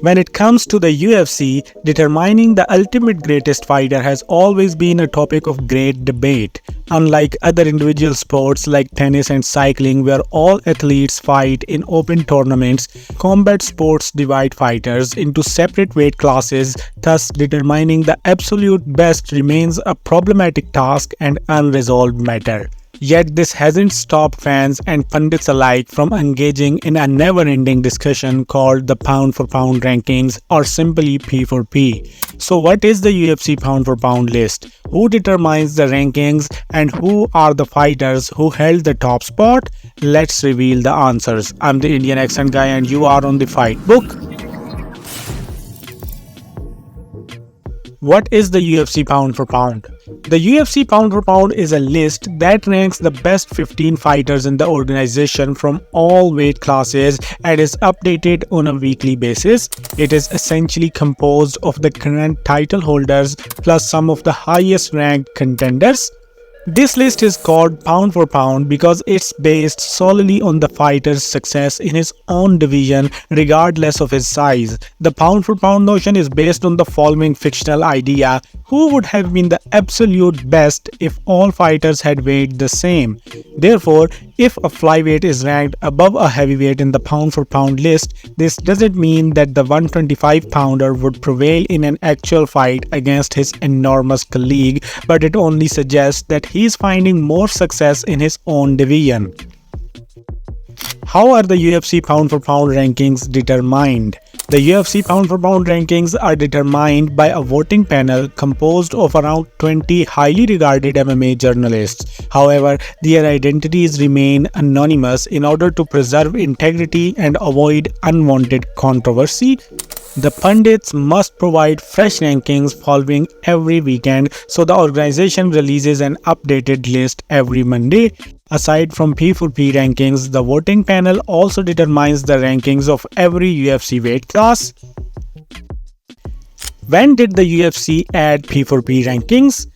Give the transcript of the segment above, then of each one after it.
When it comes to the UFC, determining the ultimate greatest fighter has always been a topic of great debate. Unlike other individual sports like tennis and cycling where all athletes fight in open tournaments, combat sports divide fighters into separate weight classes, thus determining the absolute best remains a problematic task and unresolved matter. Yet this hasn't stopped fans and pundits alike from engaging in a never-ending discussion called the pound-for-pound rankings or simply P4P. So what is the UFC pound-for-pound list? Who determines the rankings and who are the fighters who held the top spot? Let's reveal the answers. I'm the Indian accent guy and you are on the Fight Book. What is the UFC pound for pound? The UFC pound for pound is a list that ranks the best 15 fighters in the organization from all weight classes and is updated on a weekly basis. It is essentially composed of the current title holders plus some of the highest ranked contenders. This list is called pound for pound because it's based solely on the fighter's success in his own division regardless of his size. The pound for pound notion is based on the following fictional idea: who would have been the absolute best if all fighters had weighed the same? Therefore, if a flyweight is ranked above a heavyweight in the pound for pound list, this doesn't mean that the 125 pounder would prevail in an actual fight against his enormous colleague, but it only suggests that he is finding more success in his own division. How are the UFC pound for pound rankings determined? The UFC pound for pound rankings are determined by a voting panel composed of around 20 highly regarded MMA journalists. However, their identities remain anonymous in order to preserve integrity and avoid unwanted controversy. The pundits must provide fresh rankings following every weekend, so the organization releases an updated list every Monday. Aside from P4P rankings, the voting panel also determines the rankings of every UFC weight class. When did the UFC add P4P rankings?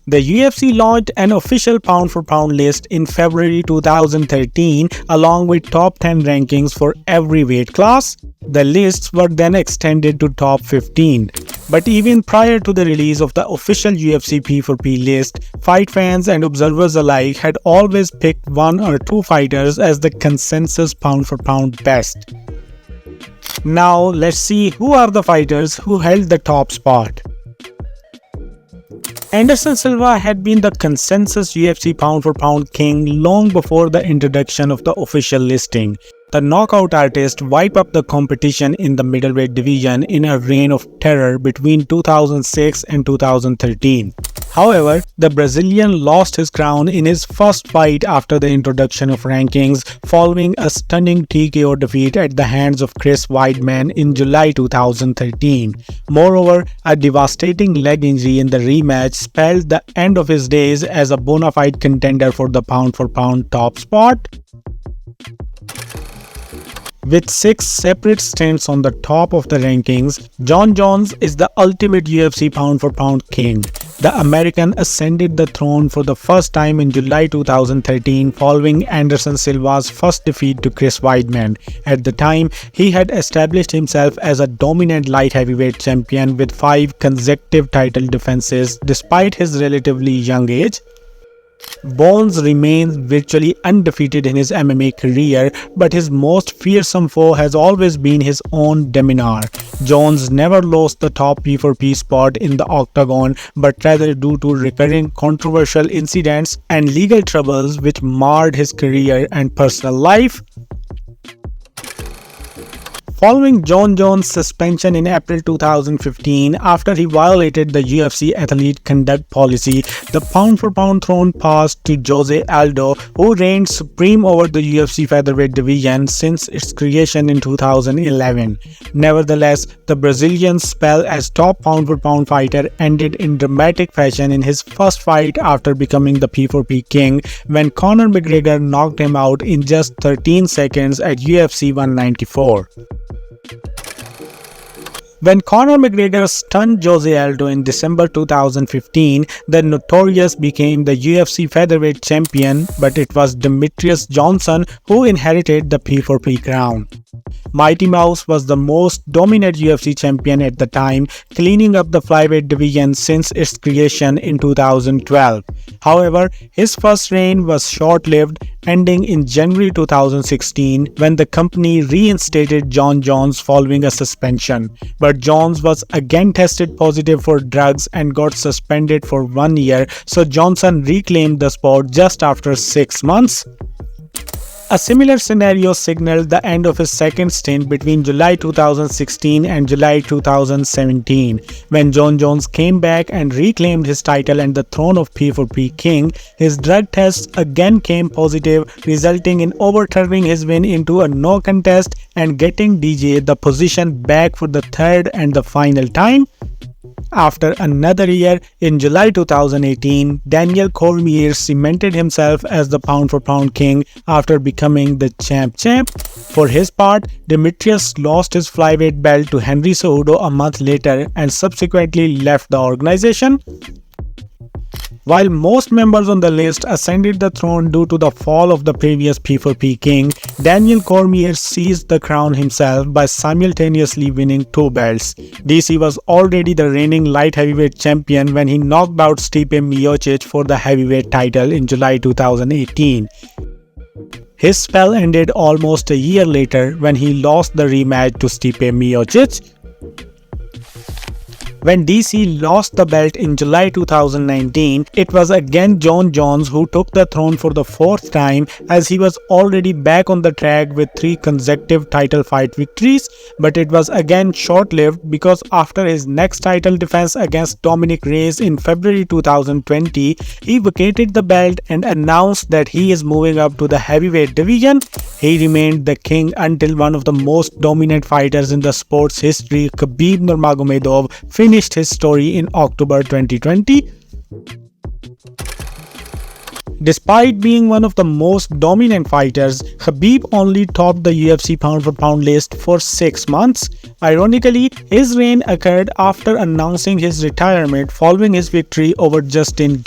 The UFC launched an official pound-for-pound list in February 2013 along with top 10 rankings for every weight class. The lists were then extended to top 15. But even prior to the release of the official UFC P4P list, fight fans and observers alike had always picked one or two fighters as the consensus pound-for-pound best. Now let's see who are the fighters who held the top spot. Anderson Silva had been the consensus UFC pound-for-pound king long before the introduction of the official listing. The knockout artist wiped up the competition in the middleweight division in a reign of terror between 2006 and 2013. However, the Brazilian lost his crown in his first fight after the introduction of rankings following a stunning TKO defeat at the hands of Chris Weidman in July 2013. Moreover, a devastating leg injury in the rematch spelled the end of his days as a bona fide contender for the pound-for-pound top spot. With 6 separate stints on the top of the rankings, Jon Jones is the ultimate UFC pound-for-pound king. The American ascended the throne for the first time in July 2013 following Anderson Silva's first defeat to Chris Weidman. At the time, he had established himself as a dominant light heavyweight champion with 5 consecutive title defenses despite his relatively young age. Bones remains virtually undefeated in his MMA career, but his most fearsome foe has always been his own demeanor. Jones never lost the top P4P spot in the octagon, but rather due to recurring controversial incidents and legal troubles which marred his career and personal life. Following Jon Jones' suspension in April 2015 after he violated the UFC athlete conduct policy, the pound-for-pound throne passed to Jose Aldo, who reigned supreme over the UFC featherweight division since its creation in 2011. Nevertheless, the Brazilian's spell as top pound-for-pound fighter ended in dramatic fashion in his first fight after becoming the P4P king, when Conor McGregor knocked him out in just 13 seconds at UFC 194. When Conor McGregor stunned Jose Aldo in December 2015, the Notorious became the UFC featherweight champion, but it was Demetrious Johnson who inherited the P4P crown. Mighty Mouse was the most dominant UFC champion at the time, cleaning up the flyweight division since its creation in 2012. However, his first reign was short-lived, ending in January 2016 when the company reinstated Jon Jones following a suspension. But Jones was again tested positive for drugs and got suspended for 1 year, so Johnson reclaimed the sport just after 6 months. A similar scenario signaled the end of his second stint between July 2016 and July 2017. When Jon Jones came back and reclaimed his title and the throne of P4P King, his drug tests again came positive, resulting in overturning his win into a no contest and getting DJ the position back for the third and the final time. After another year, in July 2018, Daniel Cormier cemented himself as the pound-for-pound king after becoming the champ. For his part, Demetrious lost his flyweight belt to Henry Cejudo a month later and subsequently left the organization. While most members on the list ascended the throne due to the fall of the previous P4P king, Daniel Cormier seized the crown himself by simultaneously winning 2 belts. DC was already the reigning light heavyweight champion when he knocked out Stipe Miocic for the heavyweight title in July 2018. His spell ended almost a year later when he lost the rematch to Stipe Miocic. When DC lost the belt in July 2019, it was again Jon Jones who took the throne for the 4th time, as he was already back on the track with 3 consecutive title fight victories, but it was again short-lived because after his next title defense against Dominic Reyes in February 2020, he vacated the belt and announced that he is moving up to the heavyweight division. He remained the king until one of the most dominant fighters in the sport's history, Khabib Nurmagomedov, finished his story in October 2020. Despite being one of the most dominant fighters, Khabib only topped the UFC pound-for-pound list for 6 months. Ironically, his reign occurred after announcing his retirement following his victory over Dustin.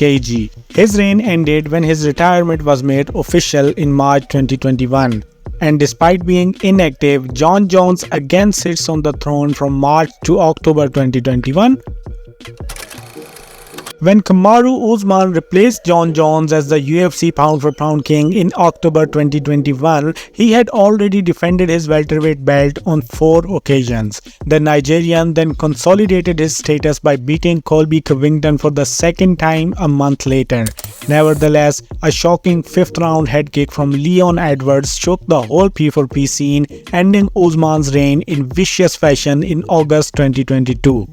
His reign ended when his retirement was made official in March 2021. And despite being inactive, Jon Jones again sits on the throne from March to October 2021. When Kamaru Usman replaced Jon Jones as the UFC pound-for-pound king in October 2021, he had already defended his welterweight belt on 4 occasions. The Nigerian then consolidated his status by beating Colby Covington for the 2nd time a month later. Nevertheless, a shocking 5th-round head kick from Leon Edwards shook the whole P4P scene, ending Usman's reign in vicious fashion in August 2022.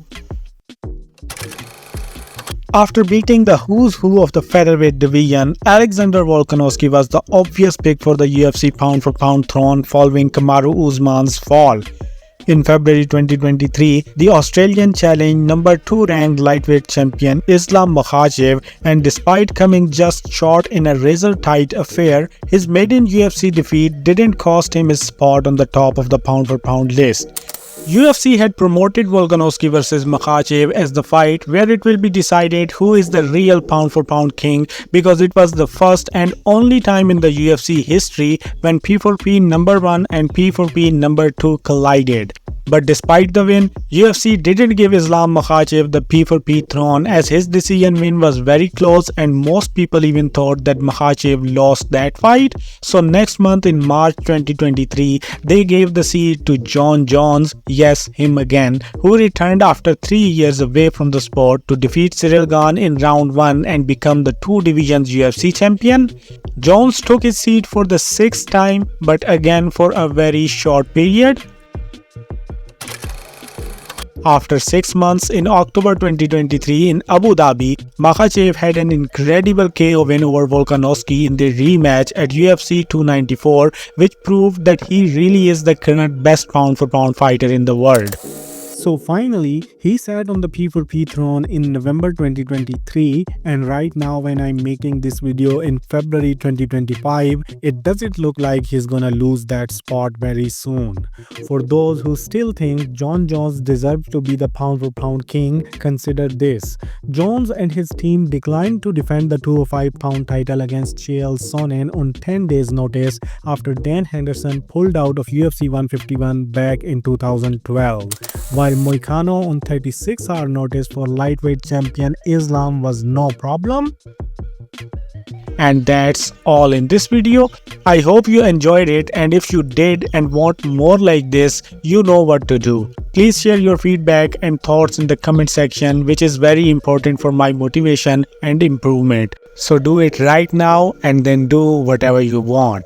After beating the who's who of the featherweight division, Alexander Volkanovski was the obvious pick for the UFC pound-for-pound throne following Kamaru Usman's fall. In February 2023, the Australian challenged number 2 ranked lightweight champion Islam Makhachev, and despite coming just short in a razor-tight affair, his maiden UFC defeat didn't cost him his spot on the top of the pound-for-pound list. UFC had promoted Volkanovski vs Makhachev as the fight where it will be decided who is the real pound-for-pound king, because it was the first and only time in the UFC history when P4P number 1 and P4P number 2 collided. But despite the win, UFC didn't give Islam Makhachev the P4P throne, as his decision win was very close and most people even thought that Makhachev lost that fight. So next month in March 2023, they gave the seat to Jon Jones, yes, him again, who returned after 3 years away from the sport to defeat Cyril Gane in round 1 and become the 2 divisions UFC champion. Jones took his seat for the 6th time, but again for a very short period. After 6 months in October 2023 in Abu Dhabi, Makhachev had an incredible KO win over Volkanovski in the rematch at UFC 294, which proved that he really is the current best pound-for-pound fighter in the world. So finally, he sat on the P4P throne in November 2023, and right now when I'm making this video in February 2025, it doesn't look like he's gonna lose that spot very soon. For those who still think Jon Jones deserves to be the pound for pound king, consider this. Jones and his team declined to defend the 205-pound title against Chael Sonnen on 10 days notice after Dan Henderson pulled out of UFC 151 back in 2012. While Moicano on 36-hour notice for lightweight champion Islam was no problem. And that's all in this video. I hope you enjoyed it, and if you did and want more like this, you know what to do. Please share your feedback and thoughts in the comment section, which is very important for my motivation and improvement. So do it right now and then do whatever you want.